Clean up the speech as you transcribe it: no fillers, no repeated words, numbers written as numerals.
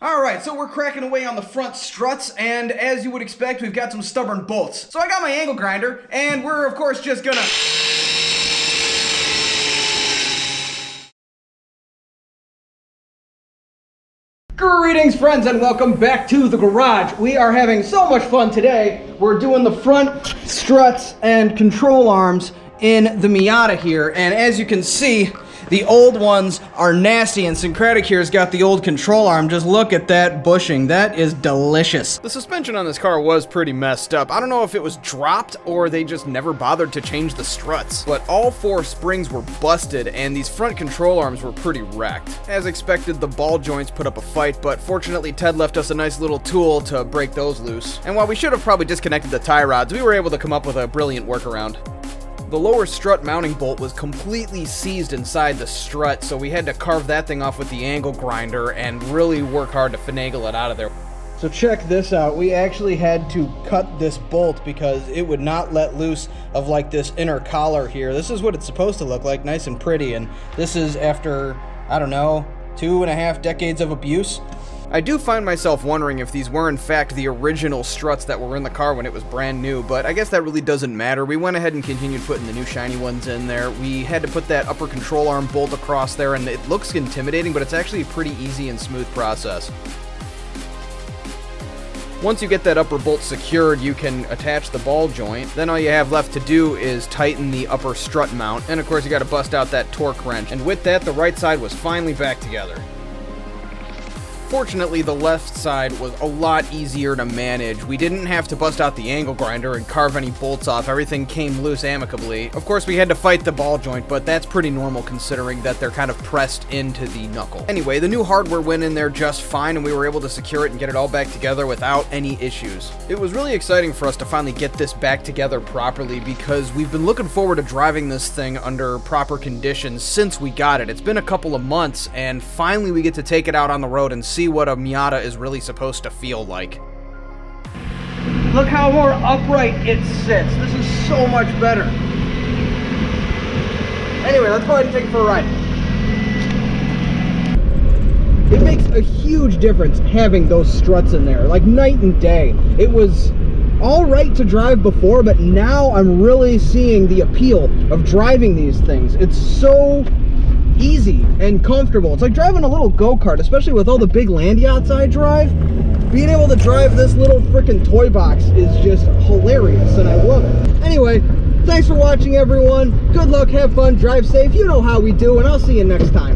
Alright, so we're cracking away on the front struts, and as you would expect, we've got some stubborn bolts. So I got my angle grinder, and we're of course just gonna... Greetings friends and welcome back to the garage. We are having so much fun today. We're doing the front struts and control arms in the Miata here, and as you can see, the old ones are nasty, and Syncratic here has got the old control arm. Just look at that bushing. That is delicious. The suspension on this car was pretty messed up. I don't know if it was dropped or they just never bothered to change the struts. But all four springs were busted and these front control arms were pretty wrecked. As expected, the ball joints put up a fight, but fortunately Ted left us a nice little tool to break those loose. And while we should have probably disconnected the tie rods, we were able to come up with a brilliant workaround. The lower strut mounting bolt was completely seized inside the strut, so we had to carve that thing off with the angle grinder and really work hard to finagle it out of there. So check this out. We actually had to cut this bolt because it would not let loose of like this inner collar here. This is what it's supposed to look like, nice and pretty, and this is after, I don't know, 2.5 decades of abuse. I do find myself wondering if these were in fact the original struts that were in the car when it was brand new, but I guess that really doesn't matter. We went ahead and continued putting the new shiny ones in there. We had to put that upper control arm bolt across there, and it looks intimidating, but it's actually a pretty easy and smooth process. Once you get that upper bolt secured, you can attach the ball joint. Then all you have left to do is tighten the upper strut mount, and of course you got to bust out that torque wrench. And with that, the right side was finally back together. Fortunately, the left side was a lot easier to manage. We didn't have to bust out the angle grinder and carve any bolts off. Everything came loose amicably. Of course, we had to fight the ball joint, but that's pretty normal considering that they're kind of pressed into the knuckle. Anyway, the new hardware went in there just fine, and we were able to secure it and get it all back together without any issues. It was really exciting for us to finally get this back together properly because we've been looking forward to driving this thing under proper conditions since we got it. It's been a couple of months, and finally we get to take it out on the road and see what a Miata is really supposed to feel like. Look how more upright it sits. This is so much better. Anyway, let's go ahead and take it for a ride. It makes a huge difference having those struts in there, like night and day. It was all right to drive before, but now I'm really seeing the appeal of driving these things. It's so easy and comfortable. It's like driving a little go-kart, especially with all the big land yachts I drive. Being able to drive this little freaking toy box is just hilarious, and I love it. Anyway, thanks for watching, everyone. Good luck, have fun, drive safe. You know how we do, and I'll see you next time.